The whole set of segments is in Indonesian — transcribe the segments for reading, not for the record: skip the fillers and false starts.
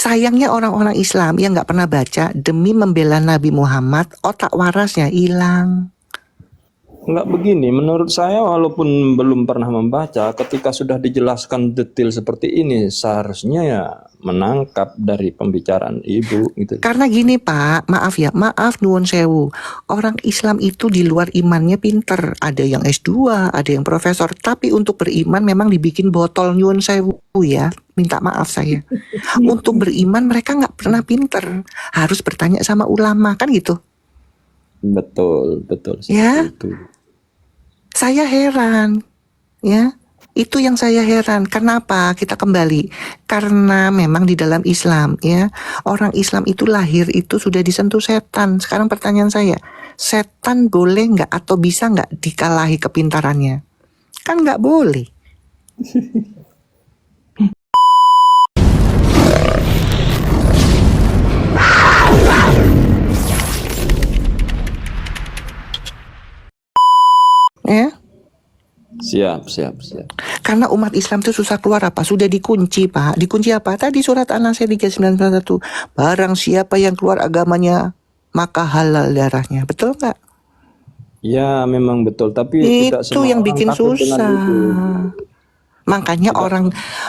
Sayangnya orang-orang Islam yang nggak pernah baca, demi membela Nabi Muhammad, otak warasnya hilang. Enggak begini, menurut saya walaupun belum pernah membaca, ketika sudah dijelaskan detail seperti ini, seharusnya ya menangkap dari pembicaraan ibu gitu. Karena gini Pak, maaf nuwun sewu. Orang Islam itu di luar imannya pinter. Ada yang S2, ada yang profesor. Tapi untuk beriman memang dibikin botol nyuwun sewu ya. Minta maaf saya. Untuk beriman mereka nggak pernah pinter. Harus bertanya sama ulama, kan gitu. Betul Ya. itu. Saya heran, ya. Itu yang saya heran. Kenapa? Kita kembali. Karena memang di dalam Islam, ya, orang Islam itu lahir itu sudah disentuh setan. Sekarang pertanyaan saya, setan boleh nggak atau bisa nggak dikalahi kepintarannya? Kan nggak boleh. Ya. Siap. Karena umat Islam itu susah keluar apa? Sudah dikunci Pak. Dikunci apa? Tadi surat An-Nasr 3991. Barang siapa yang keluar agamanya, maka halal darahnya. Betul nggak? Ya memang betul, tapi tidak Itu semua yang orang bikin takut dengan susah. itu. Makanya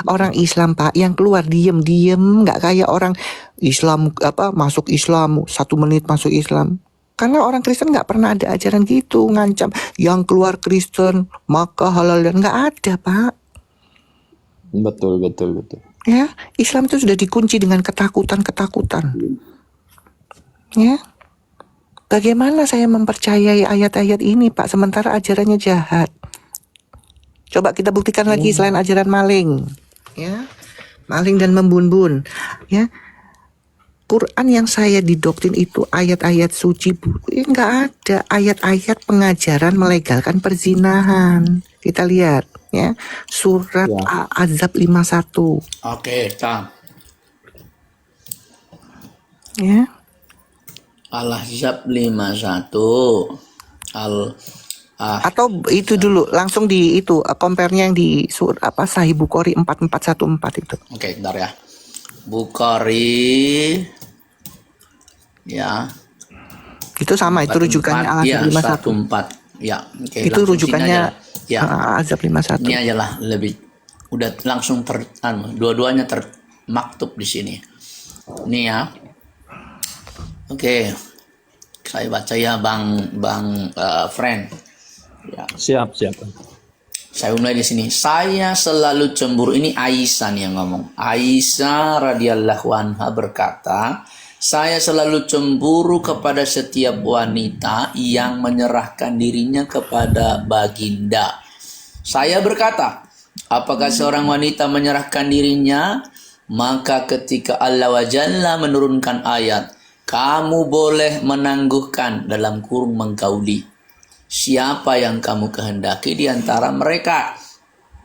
orang Islam Pak yang keluar diem nggak kayak orang Islam masuk Islam 1 menit masuk Islam. Karena orang Kristen nggak pernah ada ajaran gitu ngancam yang keluar Kristen maka halal dan nggak ada Pak. Betul. Ya, Islam itu sudah dikunci dengan ketakutan. Ya. Bagaimana saya mempercayai ayat-ayat ini Pak sementara ajarannya jahat? Coba kita buktikan lagi selain ajaran maling. Ya. Maling dan membun-bun. Ya. Quran yang saya didoktrin itu ayat-ayat suci nggak ada ayat-ayat pengajaran melegalkan perzinahan. Kita lihat ya surat Al-Ahzab 51. Oke, Tam. Ya. Al-Ahzab 51. Atau itu dulu langsung di itu compare-nya yang di Sahih Bukhari 4414 itu. Oke, bentar ya. Bukhari ya. Itu sama, itu rujukannya Al-Ahzab 51. Ya, oke, itu rujukannya ya. Al-Ahzab 51. Ini ajalah lebih udah langsung dua-duanya termaktub di sini. Ini ya. Oke. Saya baca ya Bang Friend. Ya. Siap. Saya mulai di sini. Saya selalu cemburu. Ini Aisyah yang ngomong. Aisyah radhiyallahu anha berkata, saya selalu cemburu kepada setiap wanita yang menyerahkan dirinya kepada baginda. Saya berkata, apakah seorang wanita menyerahkan dirinya? Maka ketika Allah wa Jalla menurunkan ayat, kamu boleh menangguhkan dalam kurung menggauli siapa yang kamu kehendaki di antara mereka.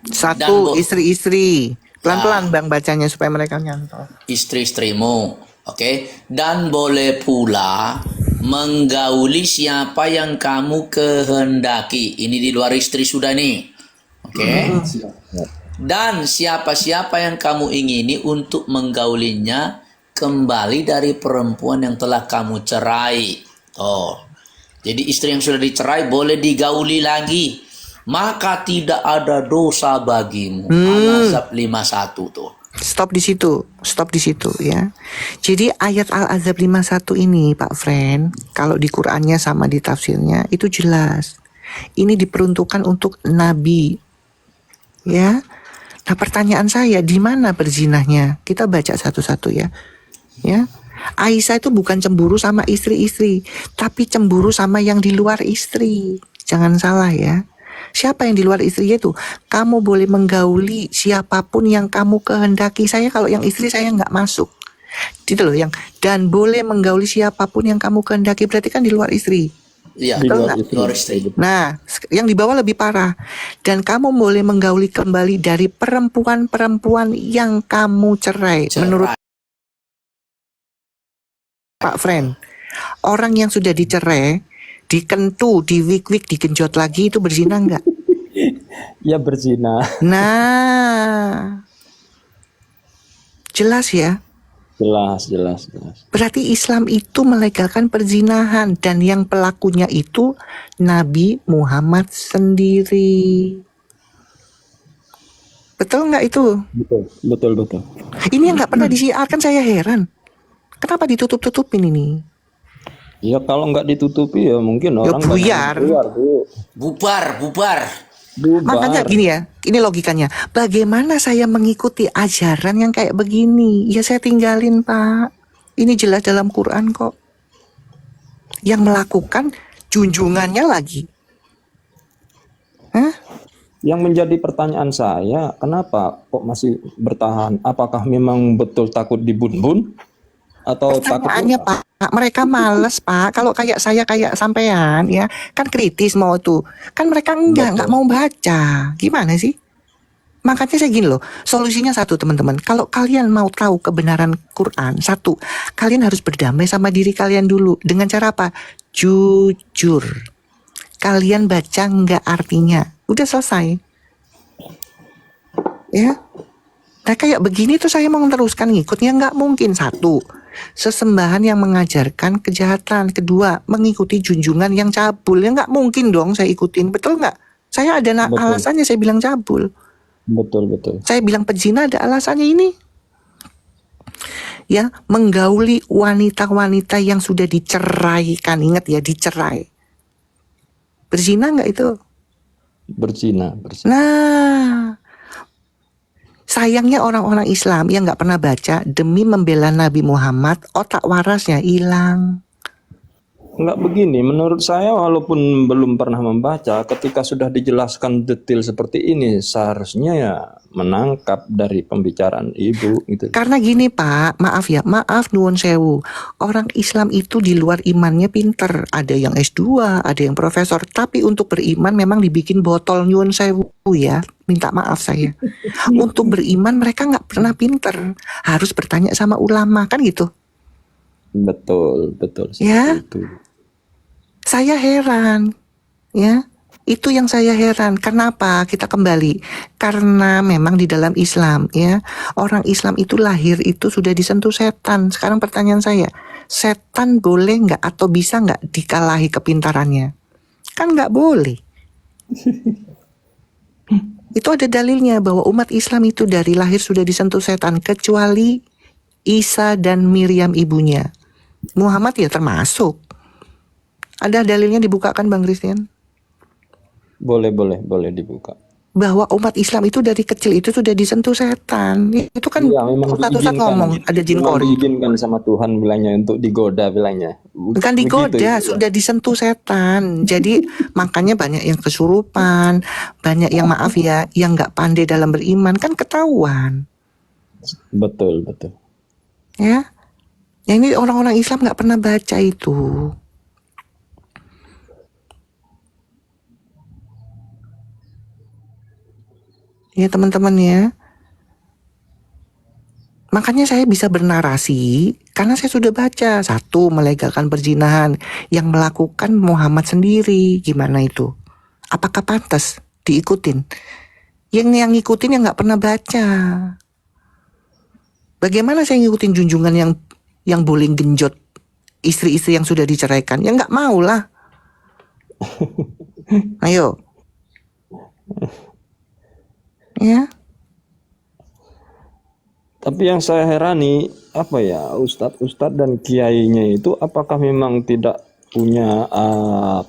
Satu istri-istri. Pelan-pelan Bang bacanya supaya mereka nyantol. Istri-istrimu. Oke. Dan boleh pula menggauli siapa yang kamu kehendaki. Ini di luar istri sudah nih. Oke. Dan siapa-siapa yang kamu ingini untuk menggaulinya kembali dari perempuan yang telah kamu cerai. Jadi istri yang sudah dicerai boleh digauli lagi. Maka tidak ada dosa bagimu. Al-Ahzab 51 tuh. Stop di situ ya. Jadi ayat Al-Ahzab 51 ini Pak Friend, kalau di Qur'annya sama di tafsirnya itu jelas. Ini diperuntukkan untuk Nabi. Ya. Nah, pertanyaan saya di mana berzinahnya? Kita baca satu-satu ya. Ya. Aisyah itu bukan cemburu sama istri-istri, tapi cemburu sama yang di luar istri. Jangan salah ya. Siapa yang di luar istri itu? Kamu boleh menggauli siapapun yang kamu kehendaki. Saya kalau yang istri saya nggak masuk. Gitu loh yang dan boleh menggauli siapapun yang kamu kehendaki berarti kan di luar istri. Iya, Di di luar istri. Nah, yang di bawah lebih parah. Dan kamu boleh menggauli kembali dari perempuan-perempuan yang kamu cerai. Menurut Pak Friend, orang yang sudah dicerai, dikentu, diwik-wik, digenjot lagi itu berzina enggak? Ya berzina. Nah, jelas ya. Jelas. Berarti Islam itu melegalkan perzinahan dan yang pelakunya itu Nabi Muhammad sendiri. Betul nggak itu? Betul. Ini yang nggak pernah disiarkan, saya heran. Kenapa ditutup-tutupin ini? Ya kalau nggak ditutupi ya mungkin Ya orang banyak yang buyar. keluar, Bu. Bubar. Makanya gini ya, ini logikanya. Bagaimana saya mengikuti ajaran yang kayak begini? Ya saya tinggalin, Pak. Ini jelas dalam Quran kok. Yang melakukan junjungannya lagi. Hah? Yang menjadi pertanyaan saya, kenapa kok masih bertahan? Apakah memang betul takut dibun-bun? Atau takut Pertanyaannya Pak, mereka males Pak. Kalau kayak saya, kayak sampean ya, kan kritis mau tuh. Kan mereka nggak mau baca. Gimana sih? Makanya saya gini loh, solusinya satu teman-teman. Kalau kalian mau tahu kebenaran Quran, satu, kalian harus berdamai sama diri kalian dulu. Dengan cara apa? Jujur. Kalian baca nggak artinya. Udah selesai. Ya. Nah kayak begini tuh saya mau meneruskan ngikutnya nggak mungkin. Satu, sesembahan yang mengajarkan kejahatan. Kedua, mengikuti junjungan yang cabul. Ya nggak mungkin dong saya ikutin. Betul nggak? Saya ada alasannya saya bilang cabul. Betul. Saya bilang pezina ada alasannya ini. Ya, menggauli wanita-wanita yang sudah diceraikan. Ingat ya, dicerai. Berzina nggak itu? Berzina. Nah, sayangnya orang-orang Islam yang nggak pernah baca demi membela Nabi Muhammad, otak warasnya hilang. Nggak begini, menurut saya walaupun belum pernah membaca, ketika sudah dijelaskan detail seperti ini, seharusnya ya menangkap dari pembicaraan ibu gitu. Karena gini Pak, maaf nuwun sewu. Orang Islam itu di luar imannya pinter. Ada yang S2, ada yang profesor. Tapi untuk beriman memang dibikin botol nuwun sewu ya. Minta maaf saya. Untuk beriman mereka nggak pernah pinter. Harus bertanya sama ulama, kan gitu. Betul. Ya. Itu. Saya heran, ya. Itu yang saya heran. Kenapa? Kita kembali. Karena memang di dalam Islam, ya, orang Islam itu lahir itu sudah disentuh setan. Sekarang pertanyaan saya, setan boleh nggak atau bisa nggak dikalahi kepintarannya? Kan nggak boleh. Itu ada dalilnya bahwa umat Islam itu dari lahir sudah disentuh setan, kecuali Isa dan Miriam ibunya. Muhammad ya termasuk. Ada dalilnya dibukakan Bang Christian? Boleh dibuka. Bahwa umat Islam itu dari kecil itu sudah disentuh setan. Itu kan ya, memang Ustaz ngomong ada jin kori. Diizinkan sama Tuhan bilangnya untuk digoda bilangnya. Bukan digoda, sudah disentuh setan. Jadi makanya banyak yang kesurupan, banyak yang maaf ya, yang nggak pandai dalam beriman kan ketahuan. Betul. Ya, yang ini orang-orang Islam nggak pernah baca itu. Ya teman-teman ya. Makanya saya bisa bernarasi karena saya sudah baca. Satu, melegalkan perzinahan. Yang melakukan Muhammad sendiri. Gimana itu? Apakah pantas diikutin? Yang ngikutin yang nggak pernah baca. Bagaimana saya ngikutin junjungan yang boleh genjot istri-istri yang sudah diceraikan? Ya nggak mau lah. Ayo. Ya. Tapi yang saya herani apa ya, ustadz dan kiainya itu apakah memang tidak punya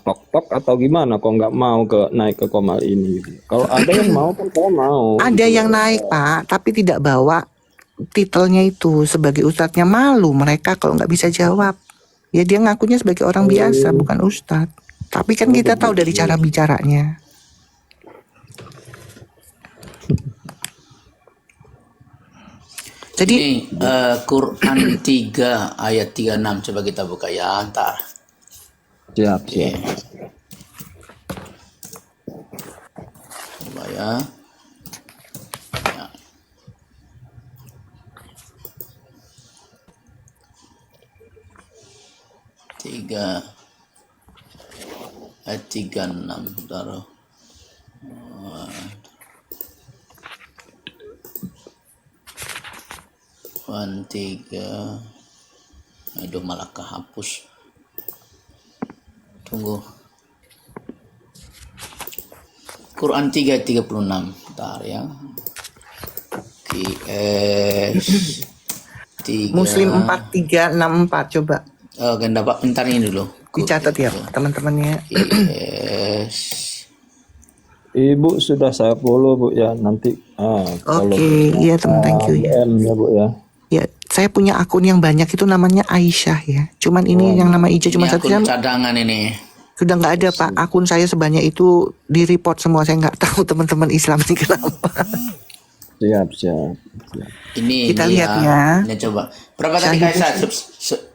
tok-tok atau gimana kok nggak mau naik ke Komal ini gitu. Kalau ada yang mau kan saya mau. Ada yang naik Pak, tapi tidak bawa titelnya itu sebagai ustadznya. Malu mereka kalau nggak bisa jawab. Ya dia ngakunya sebagai orang biasa, bukan ustadz. Tapi kan kita tahu dari cara bicaranya. Jadi ini Quran 3 ayat 36 coba kita buka ya antar. Siap. Coba ya. Tiga ayat 36 taruh. Quran 3. Aduh, malah kehapus. Tunggu. Quran 3:36. Bentar ya. QS 3. Muslim 4364 coba Kan dapat bentar ini dulu. dicatat ya teman-temannya. QS. Ibu sudah saya follow Bu ya, nanti kalau Oke, iya teman, thank you ya. DM ya Bu ya. Ya, saya punya akun yang banyak itu namanya Aisyah ya. Cuman ini yang nama Ija cuma Ini satu, akun cadangan ini. sudah nggak ada Pak. Akun saya sebanyak itu di report semua. Saya nggak tahu teman-teman Islam ini kenapa. Siap. Ini Kita ini lihat ya. Ini coba. Berapa tadi Kaisa?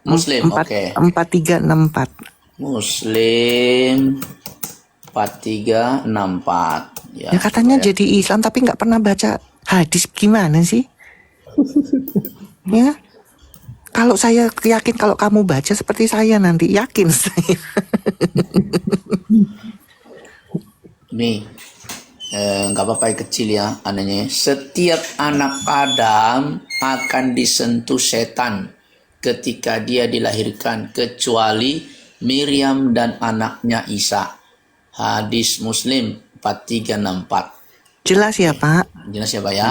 Muslim. Oke. 4364. Muslim 4364. Ya, Ya katanya jadi Islam tapi nggak pernah baca hadis, gimana sih? Ya, kalau saya yakin kalau kamu baca seperti saya nanti, yakin saya. Nih, nggak apa-apa yang kecil ya anehnya. Setiap anak Adam akan disentuh setan ketika dia dilahirkan kecuali Miriam dan anaknya Isa. Hadis Muslim 4364. Jelas ya Pak. Jelas ya Pak ya?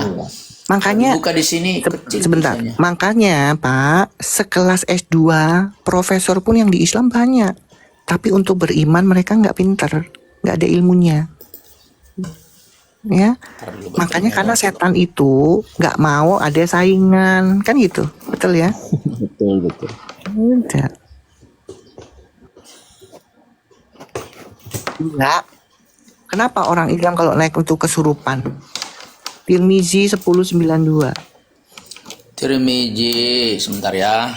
Makanya Buka di sini kecil sebentar. tulisannya. Makanya Pak, sekelas S2 profesor pun yang di Islam banyak. Tapi untuk beriman mereka nggak pinter, nggak ada ilmunya. Ya, Ntar dulu baca makanya ya. karena setan itu nggak mau ada saingan, kan gitu, betul ya? Betul. Udah. Enggak. Kenapa orang Islam kalau naik untuk kesurupan? Tirmizi 1092. Tirmizi sebentar ya.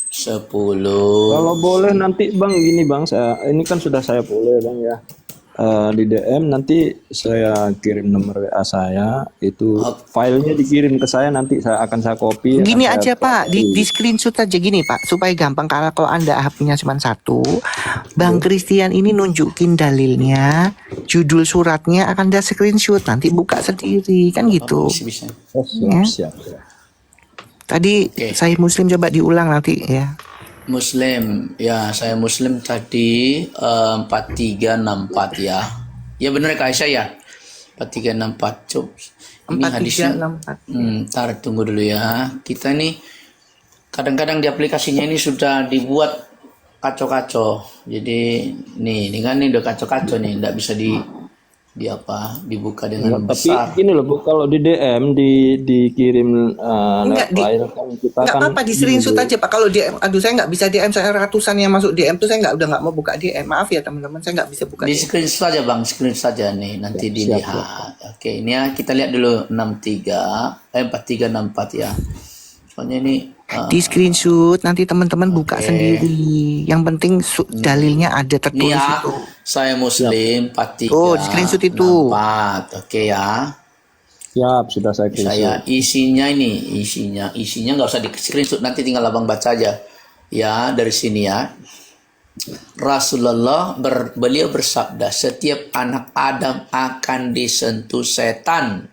10. Kalau boleh nanti Bang gini Bang, ini kan sudah saya follow Bang ya. Di DM nanti saya kirim nomor WA saya, itu filenya dikirim ke saya, nanti saya copy. Gini akan aja saya Pak, copy. di screenshot aja gini Pak, supaya gampang. Kalau Anda HP-nya cuma satu, Bang Christian ini nunjukin dalilnya, judul suratnya akan ada screenshot, nanti buka sendiri, kan gitu. Bisa. Oh, siap. Tadi Oke. saya Muslim, coba diulang nanti ya. Muslim, ya saya Muslim tadi 4364 ya. Ya benar Kak Aisyah ya. 4364 coba. Ini hadisnya. 4364. Ntar tunggu dulu ya. Kita nih kadang-kadang di aplikasinya ini sudah dibuat kacau-kacau. Jadi ini kan ini udah kacau-kacau nih, nggak bisa dibuka dengan Tapi besar. gini loh Bu, kalau di DM dikirim Enggak, lewat file kan kita Nggak kan apa-apa, di screenshot aja Pak. Kalau DM, aduh saya nggak bisa DM, saya ratusan yang masuk DM tuh saya udah nggak mau buka DM. Maaf ya teman-teman, saya nggak bisa buka Di DM. screenshot saja Bang, screenshot saja nih nanti dilihat. Oke, ini ya kita lihat dulu 4364 ya. Soalnya ini Di screenshot nanti teman-teman buka sendiri. Yang penting dalilnya ada ini tertulis ya, itu. saya Muslim 43. Oh, di screenshot itu. 64. Oke ya. siap, sudah saya kirim. Saya isinya nggak usah di screenshot, nanti tinggal abang baca aja. Ya, dari sini ya. Rasulullah beliau bersabda, setiap anak Adam akan disentuh setan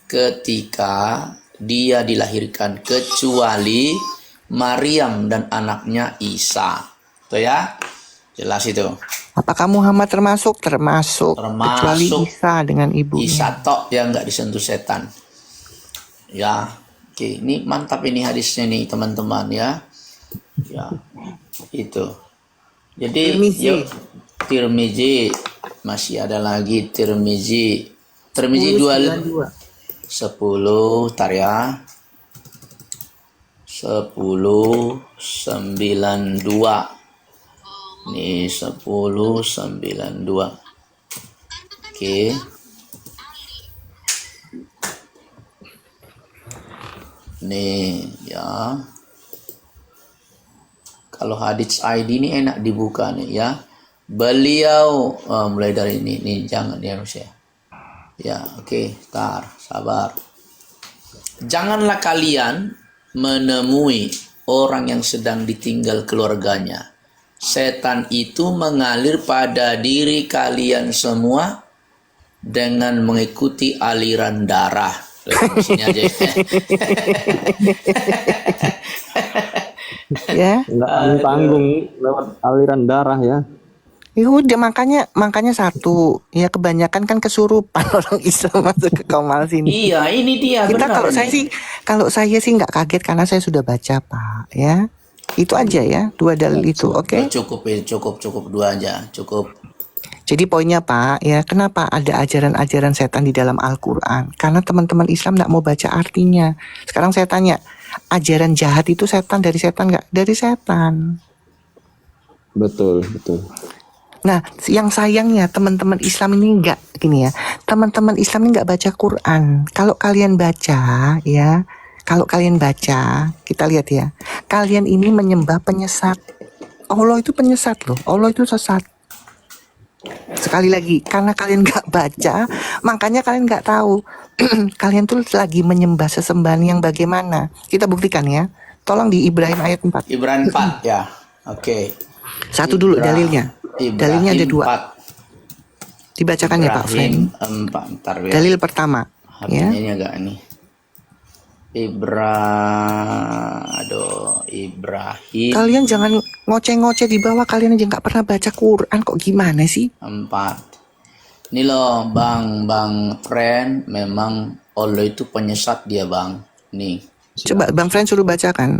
ketika dia dilahirkan kecuali Maryam dan anaknya Isa. Tuh ya. Jelas itu. Apakah Muhammad termasuk? Termasuk. Kecuali Isa dengan ibunya. Isa tok yang nggak disentuh setan. Ya. Oke, ini mantap ini hadisnya nih teman-teman ya. Ya. Itu. Jadi yuk, Tirmizi masih ada lagi Tirmizi 92. 10 tar ya. 1092. Nih 1092. Oke. Nih ya. Kalau hadits ID ini enak dibuka nih ya. Beliau mulai dari ini nih jangan ya Rusia. Ya, oke, tar, sabar. Janganlah kalian menemui orang yang sedang ditinggal keluarganya. Setan itu mengalir pada diri kalian semua dengan mengikuti aliran darah. Di sini aja. Ya. Nggak tanggung lewat aliran darah ya. Ya udah, makanya satu, ya kebanyakan kan kesurupan orang Islam masuk ke Komal sini. Iya, ini dia Kita benar ini. kalau saya sih nggak kaget karena saya sudah baca, Pak, ya. Itu aja ya, dua dalil itu, oke? Cukup ya, cukup dua aja, cukup. Jadi poinnya, Pak, ya kenapa ada ajaran-ajaran setan di dalam Al-Quran? Karena teman-teman Islam nggak mau baca artinya. Sekarang saya tanya, ajaran jahat itu setan dari setan nggak? Dari setan. Betul. Nah, yang sayangnya teman-teman Islam ini enggak gini ya. Teman-teman Islam ini enggak baca Quran. Kalau kalian baca ya, kita lihat ya. Kalian ini menyembah penyesat. Allah itu penyesat loh. Allah itu sesat. Sekali lagi, karena kalian enggak baca, makanya kalian enggak tahu. Kalian tuh lagi menyembah sesembahan yang bagaimana. Kita buktikan ya. Tolong di Ibrahim ayat 4. Ibrahim 4 ya. Oke. Satu dulu dalilnya. Dalilnya ada 2. Dibacakan ya Pak Frank. Ibrahim 4. Ntar ya. Dalil pertama, ya. HP-nya ini agak ini. Ibrahim Kalian jangan ngoceh-ngoceh di bawah, kalian aja nggak pernah baca Quran kok, gimana sih? 4. Ini loh Bang Friend, memang Allah itu penyesat dia Bang. Nih. Coba Bang Friend suruh bacakan.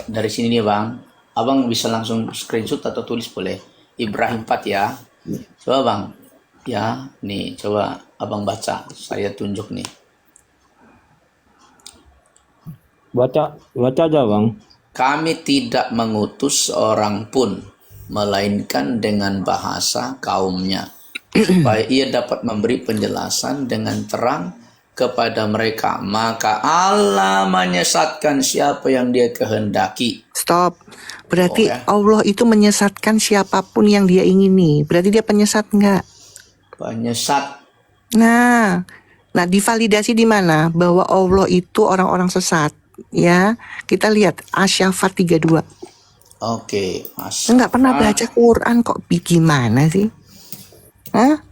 Dari sini nih Bang. Abang bisa langsung screenshot atau tulis boleh. Ibrahim 4 ya. Coba Bang. Ya, nih coba Abang baca. Saya tunjuk nih. Baca aja Bang. Kami tidak mengutus seorang pun, melainkan dengan bahasa kaumnya, supaya ia dapat memberi penjelasan dengan terang kepada mereka. Maka Allah menyesatkan siapa yang dia kehendaki. Stop. Berarti ya. Allah itu menyesatkan siapapun yang dia ingini. Berarti dia penyesat nggak? Penyesat. Nah, divalidasi di mana? Bahwa Allah itu orang-orang sesat. Ya, kita lihat Asy-Syafat 32. Oke, Mas. Nggak pernah baca Quran kok, gimana sih? Hah?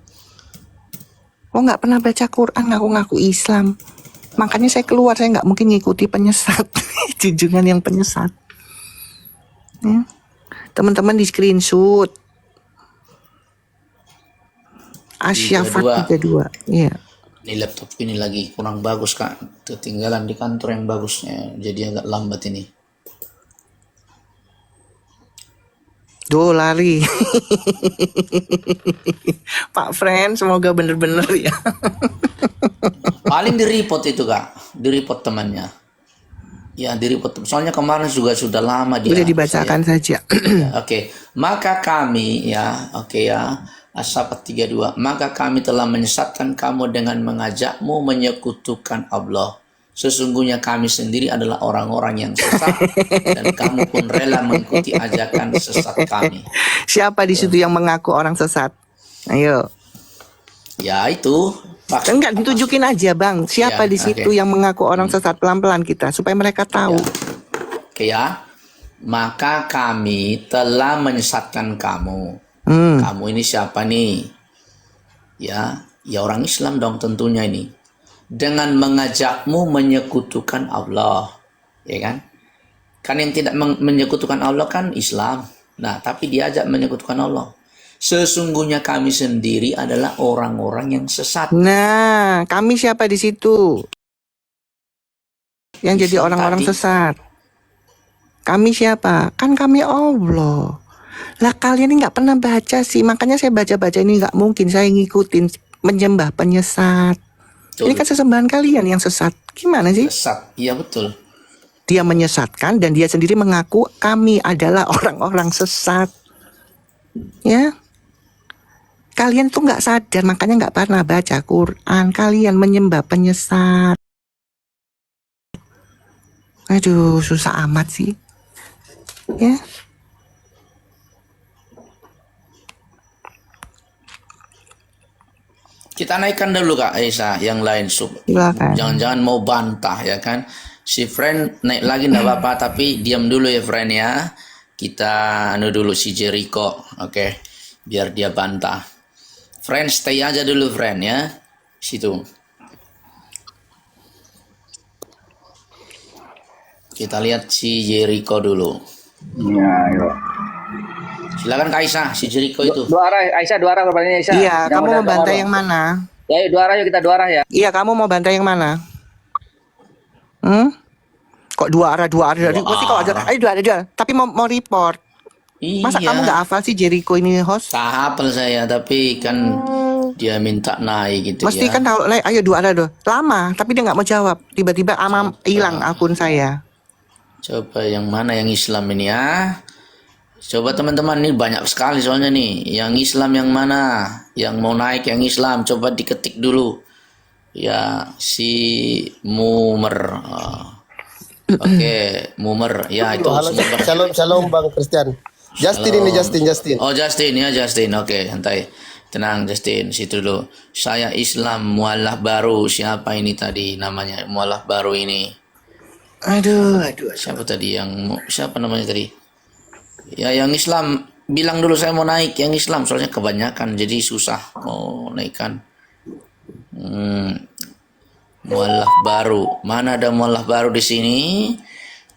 Lo nggak pernah baca Quran, ngaku-ngaku Islam. Makanya saya keluar, saya nggak mungkin ngikuti penyesat. Junjungan yang penyesat. Ya. Teman-teman di screenshot. Asy-Syafat 32. Iya. Ini laptop ini lagi kurang bagus Kak. Ketinggalan di kantor yang bagusnya. Jadi agak lambat ini. Duh, lari. Pak Friend, semoga bener-bener ya. Paling di-report itu Kak. Di-report temannya. Ya, di-report. Soalnya kemarin juga sudah lama dia. Udah dibacakan saja. Ya, Oke. Maka kami ya, Asy-Syafat 32. Maka kami telah menyesatkan kamu dengan mengajakmu menyekutukan Allah. Sesungguhnya kami sendiri adalah orang-orang yang sesat dan kamu pun rela mengikuti ajakan sesat kami. Siapa di situ yang mengaku orang sesat? Ayo. Ya itu. Pak. Enggak, ditunjukin aja Bang. Siapa Ya, di situ yang mengaku orang sesat, pelan-pelan kita supaya mereka tahu. Oke ya. Maka kami telah menyesatkan kamu. Kamu ini siapa nih? Ya orang Islam dong tentunya ini. Dengan mengajakmu menyekutukan Allah. Ya kan? Kan yang tidak menyekutukan Allah kan Islam. Nah, tapi diajak menyekutukan Allah. Sesungguhnya kami sendiri adalah orang-orang yang sesat. Nah, kami siapa di situ? Yang jadi orang-orang sesat. Kami siapa? Kan kami Allah. Lah kalian ini nggak pernah baca sih, makanya saya baca-baca ini nggak mungkin saya ngikutin menyembah penyesat. Betul. Ini kan sesembahan kalian yang sesat. Gimana sih? Sesat, iya betul. Dia menyesatkan dan dia sendiri mengaku kami adalah orang-orang sesat. Ya, kalian tuh nggak sadar, makanya nggak pernah baca Quran. Kalian menyembah penyesat. Aduh, susah amat sih. Ya. Kita naikkan dulu Kak Aisyah yang lain Silakan. Jangan-jangan mau bantah ya kan. Si friend naik lagi enggak apa-apa tapi diam dulu ya friend ya. Kita dulu si Jericho. Oke. Biar dia bantah. Friend stay aja dulu friend ya. Situ. Kita lihat si Jericho dulu. Iya, ayo. Silakan Kak Aisyah, si Jericho itu. Dua arah, Aisyah dua arah pertanyaannya Aisyah. Iya, Yang kamu udah mau dua bantai arah. yang mana? Ya, yuk, dua arah yuk, kita dua arah ya. Iya, kamu mau bantai yang mana? Kok dua arah? Pasti kalau ada, ayo dua arah. Tapi mau report. Masa kamu nggak hafal sih Jericho ini host? Tak hafal saya, tapi kan dia minta naik gitu Mesti ya. kan kalau ayo dua arah. Lama, tapi dia nggak mau jawab. Tiba-tiba hilang akun saya. Coba yang mana yang Islam ini ya? Coba teman-teman, ini banyak sekali soalnya nih. Yang Islam yang mana? Yang mau naik yang Islam, coba diketik dulu. Ya, si Mumer. Oke, Mumer. Ya, itu Halo, semua. shalom Bang Christian. Justin ini Justin. Oh, Justin ya, Justin. Oke, santai. Tenang Justin, situ dulu. Saya Islam mualaf baru. Siapa ini tadi namanya mualaf baru ini? Aduh. Siapa tadi siapa namanya tadi? Ya, yang Islam bilang dulu saya mau naik yang Islam, soalnya kebanyakan jadi susah mau naikkan. Mualaf baru. Mana ada mualaf baru di sini?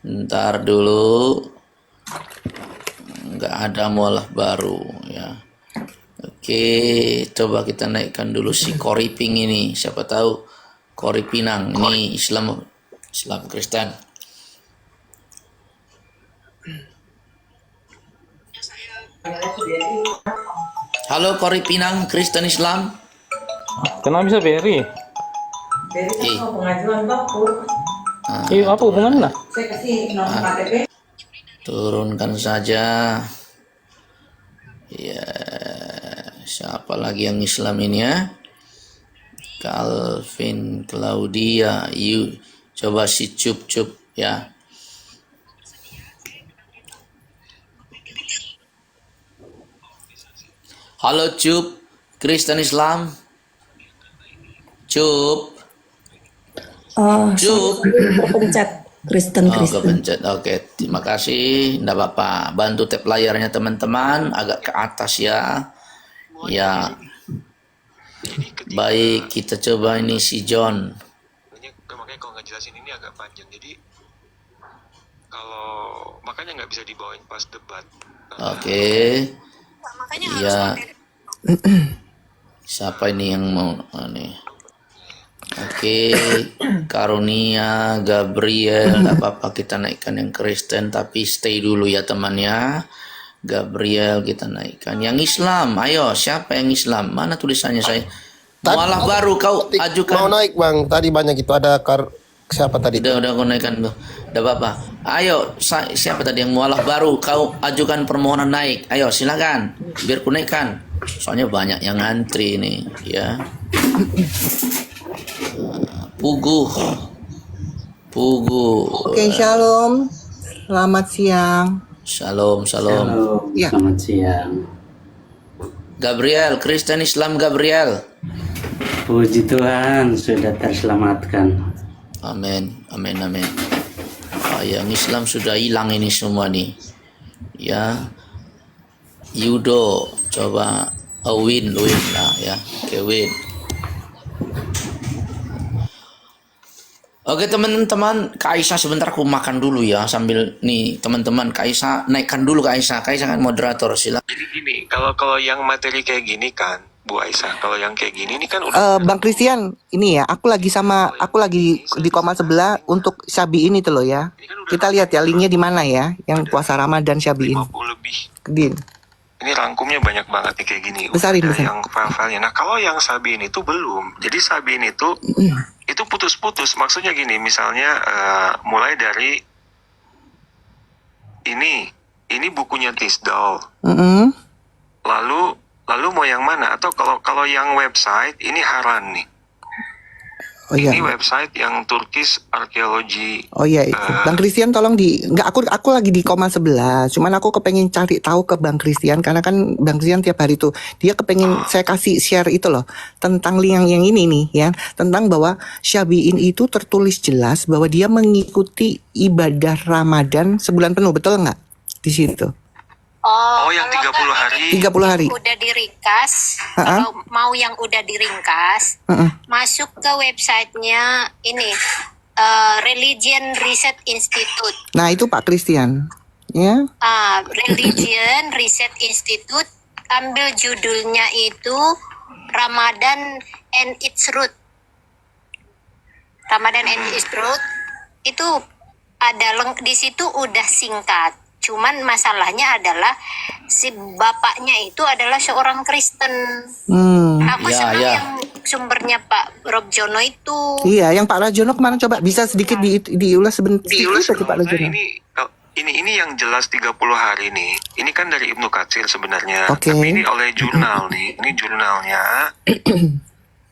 Ntar dulu. Nggak ada mualaf baru ya. Oke, coba kita naikkan dulu si Koriping ini. Siapa tahu Koripinang ini Islam Kristen. Halo Koripinang, Kristen Islam. Kenapa bisa Berry? Eh, Apa hubungannya? turunkan saja. Ya, siapa lagi yang Islam ini ya? Calvin, Claudia, coba si Cup ya. Halo Cup, Kristen Islam. Cup. Cup. Kepencet Kristen. Kepencet. Oke, terima kasih. Nggak apa-apa. Bantu tap layarnya teman-teman agak ke atas ya. Ya. Baik, kita coba ini si John. Makanya kalau nggak jelasin ini agak panjang. Jadi makanya nggak bisa dibawain pas debat. Oke. Iya. Siapa ini yang mau nih? Oke, Karunia, Gabriel, nggak apa-apa kita naikkan yang Kristen, tapi stay dulu ya temannya. Gabriel kita naikkan. Yang Islam, ayo siapa yang Islam? Mana tulisannya saya? Mualaf baru kau ajukan. Mau naik Bang, tadi banyak itu ada siapa tadi? Udah kau naikkan tuh. Udah apa? Ayo, siapa tadi yang mualaf baru? Kau ajukan permohonan naik. Ayo silakan, biar ku naikkan. Soalnya banyak yang ngantri nih, ya. Pugu. Oke, shalom. Selamat siang. Shalom. Ya. Selamat siang. Gabriel, Kristen Islam Gabriel. Puji Tuhan sudah terselamatkan. Amin. Yang Islam sudah hilang ini semua nih. Ya. Yudo, coba Win lah ya. Kevin. Oke teman-teman, Kak Aisyah sebentar aku makan dulu ya sambil nih teman-teman Kak Aisyah naikkan dulu Kak Aisyah kan moderator silakan. Jadi gini, kalau yang materi kayak gini kan, Bu Aisyah, kalau yang kayak gini ini kan udah Bang Christian, ini ya, aku lagi di koma sebelah untuk Syabi ini tuh loh ya. Kita lihat ya linknya di mana ya, yang puasa Ramadan Syabi ini. 50 lebih. Kedin. Ini rangkumnya banyak banget nih kayak gini. Besarin. Yang file-filenya. Nah kalau yang Sabin itu belum. Jadi Sabin itu putus-putus. Maksudnya gini, misalnya mulai dari ini bukunya Tisdal. Lalu mau yang mana? Atau kalau yang website ini Haran nih. Oh iya. Ini website yang Turkish Archaeology. Oh iya itu. Bang Christian tolong aku lagi di koma 11. Cuman aku kepengen cari tahu ke Bang Christian karena kan Bang Christian tiap hari tuh dia kepengen saya kasih share itu loh tentang link yang ini nih ya, tentang bahwa Syabi'in itu tertulis jelas bahwa dia mengikuti ibadah Ramadan sebulan penuh, betul nggak di situ? Oh, yang 30 hari. 30 hari. Udah diringkas. Kalau mau yang udah diringkas, masuk ke websitenya ini Religion Research Institute. Nah, itu Pak Christian. Ya. Religion Research Institute, ambil judulnya itu Ramadan and its Root. Ramadan and its Root itu di situ udah singkat. Cuman masalahnya adalah si bapaknya itu adalah seorang Kristen. Aku Ya, senang ya. yang sumbernya Pak Rob Jono itu. Iya, yang Pak Rajono kemarin coba bisa sedikit diulas sebentar aja Pak Rajono. Ini yang jelas 30 hari nih. Ini kan dari Ibnu Katsir sebenarnya. Oke. Tapi ini oleh jurnal nih. Ini jurnalnya.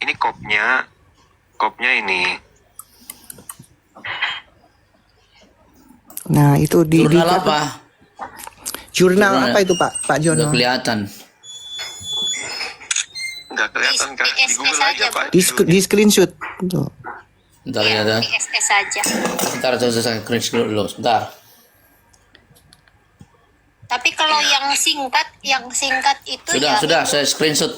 Ini kopnya ini. Nah, itu Jurnal apa? Jurnal Jurnal. apa itu Pak Jono? Nggak kelihatan. Nggak kelihatan kan? Di SS Google aja, aja Pak. Di screenshot. Tuh. Bentar ya. Di SS saja. Bentar, saya screenshot dulu. Sebentar. Tapi kalau yang singkat itu Sudah, saya screenshot.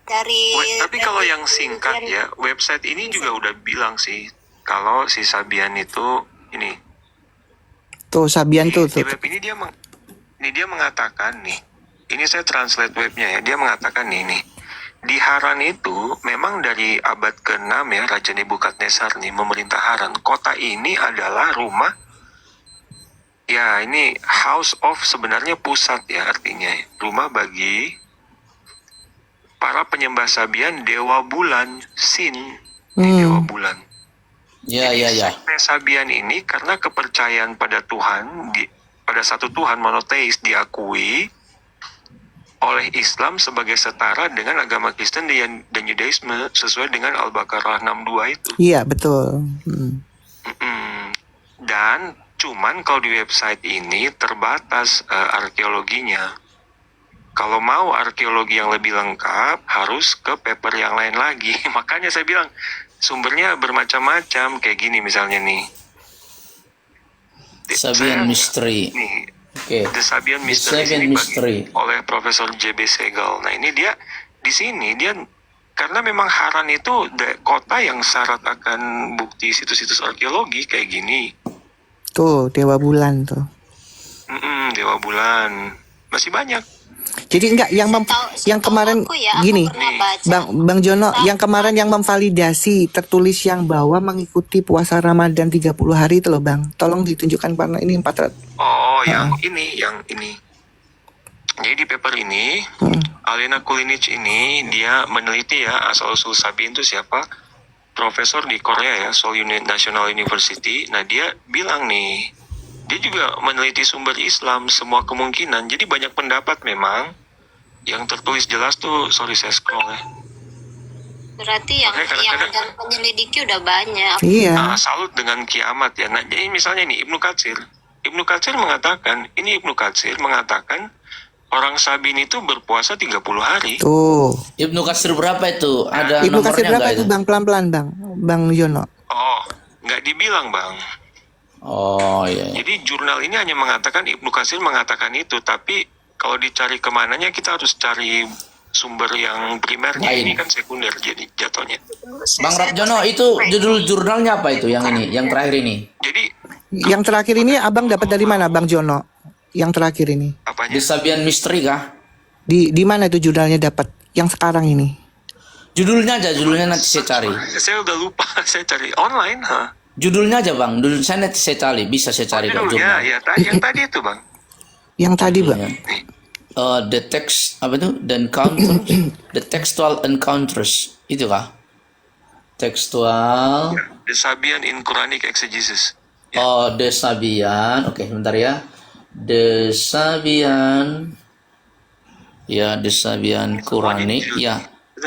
dari Tapi kalau yang singkat ya, website ini juga udah bilang sih kalau si Sabian itu ini. Tuh Sabian tuh. Di web ini dia mengatakan nih. Ini saya translate webnya ya. Dia mengatakan nih. Di Haran itu memang dari abad ke-6 ya, Raja Nebukadnezar nih memerintah Haran. Kota ini adalah rumah, ya ini house of, sebenarnya pusat ya artinya. Rumah bagi para penyembah Sabian, dewa bulan, Sin, dewa bulan. Ya. Sekte Sabian ini karena kepercayaan pada Tuhan, pada satu Tuhan monoteis diakui oleh Islam sebagai setara dengan agama Kristen dan Yudaisme sesuai dengan Al-Baqarah 62 itu. Iya, betul. Dan cuman kalau di website ini terbatas arkeologinya. Kalau mau arkeologi yang lebih lengkap harus ke paper yang lain lagi. Makanya saya bilang sumbernya bermacam-macam kayak gini misalnya nih. Sabian Mystery. Nih, Oke. The Sabian The Mystery Sabian ini Mystery. oleh Profesor J.B. Segal. Nah ini dia di sini dia karena memang Haran itu kota yang syarat akan bukti situs-situs arkeologi kayak gini. Tuh dewa bulan tuh. Dewa bulan masih banyak. Jadi enggak yang kemarin gini, Bang Jono, yang kemarin yang memvalidasi tertulis yang bahwa mengikuti puasa Ramadan 30 hari itu loh Bang. Tolong ditunjukkan warna ini 400. Oh, yang ini. Jadi di paper ini, Alena Kulinic ini dia meneliti ya asal-usul Sabian itu siapa? Profesor di Korea ya, Seoul National University. Nah, dia bilang nih, dia juga meneliti sumber Islam semua kemungkinan. Jadi banyak pendapat memang yang tertulis jelas tuh. Sorry saya scroll ya. Berarti yang udah menyelidiki udah banyak. Iya. Salut dengan kiamat ya. Nah, jadi misalnya nih Ibnu Katsir mengatakan orang Sabin itu berpuasa 30 hari. Tuh. Ibnu Katsir berapa itu? Ada Ibnu nomornya Katsir berapa nggak itu Bang? Pelan-pelan Bang Jono. Oh, nggak dibilang Bang. Oh iya. Jadi jurnal ini hanya mengatakan Ibnu Katsir mengatakan itu, tapi kalau dicari kemananya kita harus cari sumber yang primernya. Lain. Ini kan sekunder jadi jatuhnya. Bang Rabjono, itu judul jurnalnya apa itu? Yang ini, yang terakhir ini? Jadi Yang terakhir ini Abang dapat dari mana Bang Jono? Yang terakhir ini. apanya? The Sabian Mystery kah? Di mana itu jurnalnya dapat? Yang sekarang ini. Judulnya aja, judulnya nanti saya cari. Saya udah lupa, saya cari online, Judulnya aja Bang, saya nanti saya cari, bisa saya cari kok jurnal. Ya, yang tadi itu Bang. Yang tadi Bang. The text apa itu? The textual encounters itu kah? Textual. The Sabian in Quranic Exegesis. Oh, The Sabian. Oke, sebentar ya. The Sabian. Ya, The Sabian Quranic. Ya.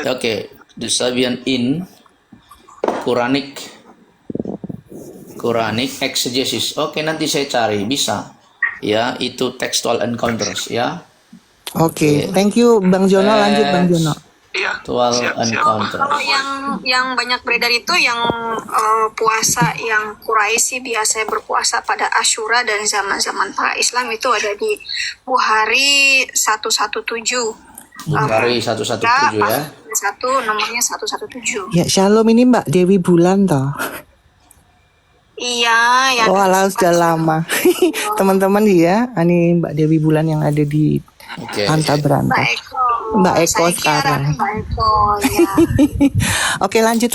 Oke, The Sabian in Quranic Exegesis. Oke, nanti saya cari, bisa. Ya, itu textual encounters ya. Oke, thank you Bang Jono. Lanjut Bang Jono. Iya. Textual Siap. encounter. Kalau yang banyak beredar itu yang puasa yang Quraisy biasanya berpuasa pada Asyura dan zaman-zaman para Islam itu ada di Bukhari 117. Bukhari 117 ya. 1, nomornya 117. Ya, Shalom ini Mbak Dewi Bulan toh. Iya, yang Oh, alah sudah lama. Teman-teman ya, ini Mbak Dewi Bulan yang ada di Oke. Anta Beranta. Mbak Eko. Mbak Eko Saya kira sekarang. Mbak Eko, ya. Oke, lanjut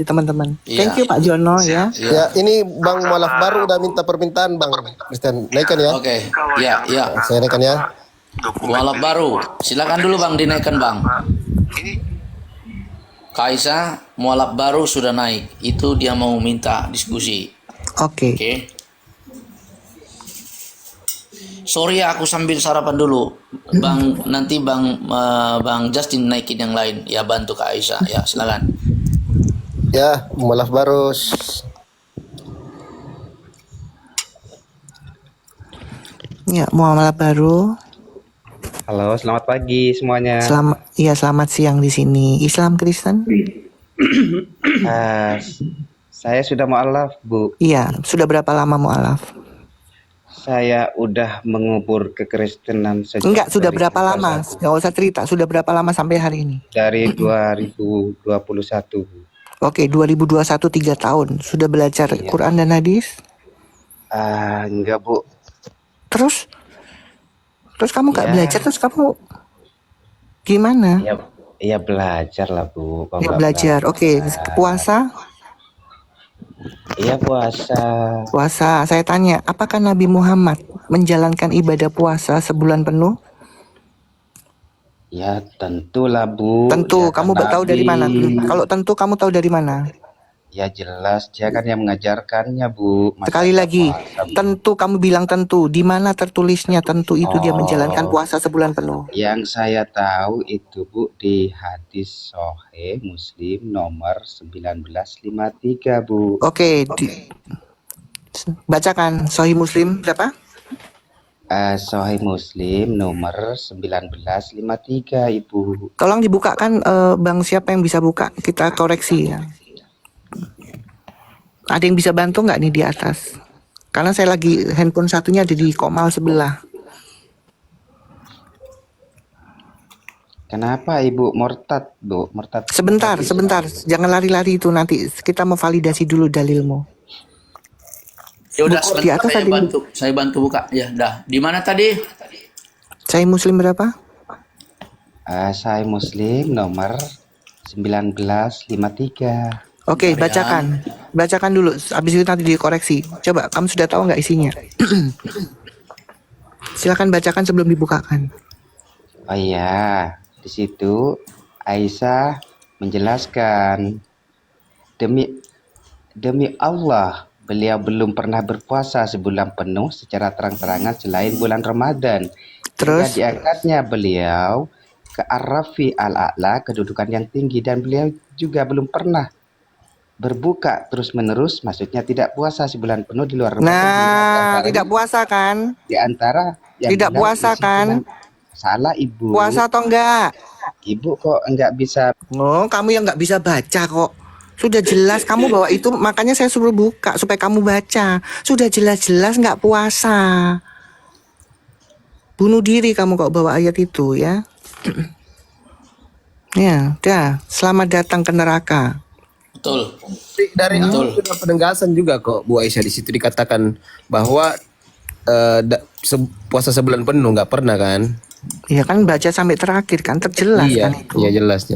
teman-teman. Iya. Thank you Pak Jono ya. Ya, ini Bang Mualaf baru udah minta permintaan Bang Kristen. Naikkan ya. Oke. Ya, ya. Saya naikkan ya. Mualaf baru. Silakan dulu Bang dinaikkan Bang. Kaisa mualaf baru sudah naik. Itu dia mau minta diskusi. Oke. Oke. Sorry ya, aku sambil sarapan dulu. Bang, nanti Bang Justin naikin yang lain. Ya, bantu Kak Aisyah. Ya, silakan. Ya, Mualaf baru. Ya, muamalah baru. Halo, selamat pagi semuanya. Selamat siang di sini. Islam Kristen? Saya sudah mualaf, Bu. Iya, sudah berapa lama mualaf? Saya udah mengubur kekristenan sejak Enggak, sudah dari berapa lama? Enggak usah cerita, sudah berapa lama sampai hari ini? Dari 2021, Bu. Oke, 2021 3 tahun. Sudah belajar Iya. Quran dan hadis? Enggak, Bu. Terus kamu nggak Ya. belajar, terus kamu gimana? Ya belajar lah, Bu. Kalau Ya, nggak belajar. Oke, puasa? Iya, puasa. Puasa. Saya tanya, apakah Nabi Muhammad menjalankan ibadah puasa sebulan penuh? Ya, tentulah, Bu. Tentu. Ya, Kamu kan tahu dari mana? Nabi. Kalau tentu kamu tahu dari mana? Ya jelas, dia kan yang mengajarkannya, Bu. Masa Sekali nggak lagi, puasa, Bu? tentu kamu bilang tentu. Di mana tertulisnya tentu itu dia menjalankan puasa sebulan penuh? Yang saya tahu itu, Bu, di hadis Sahih Muslim nomor 1953, Bu. Oke, bacakan Sahih Muslim berapa? Sahih Muslim nomor 1953, Ibu. Tolong dibukakan, Bang, siapa yang bisa buka? Kita koreksi ya. Ada yang bisa bantu nggak nih di atas? Karena saya lagi handphone satunya ada di Komal sebelah. Kenapa Ibu murtad, Bu? Murtad. Sebentar, jangan lari-lari itu, nanti kita mau validasi dulu dalilmu. Ya udah, Bu, di atas sebentar ada saya bantu buka. Ya, dah. Di mana tadi? Sahih Muslim berapa? Sahih Muslim nomor 1953. Oke, bacakan dulu. Habis itu nanti dikoreksi. Coba, kamu sudah tahu nggak isinya? Silakan bacakan sebelum dibukakan. Oh iya, di situ Aisyah menjelaskan, demi Allah, beliau belum pernah berpuasa sebulan penuh secara terang-terangan selain bulan Ramadan. Terus? Hingga diangkatnya beliau ke Ar-Rafi al-A'la, kedudukan yang tinggi, dan beliau juga belum pernah berbuka terus-menerus, maksudnya tidak puasa sebulan penuh di luar Ramadan. Nah, tidak puasa kan? Di antara yang Tidak bilang puasa isi kan? bulan. Salah, Ibu. Puasa atau enggak? Ibu kok enggak bisa. Oh, kamu yang nggak bisa baca kok. Sudah jelas kamu bawa itu, makanya saya suruh buka supaya kamu baca. Sudah jelas-jelas nggak puasa. Bunuh diri kamu kok bawa ayat itu ya. Ya, dah. Selamat datang ke neraka. Betul. Dari awal sudah penegasan juga kok Bu Aisyah, di situ dikatakan bahwa puasa sebulan penuh nggak pernah kan? Ya kan baca sampai terakhir kan terjelas Iya, kan itu. iya jelas.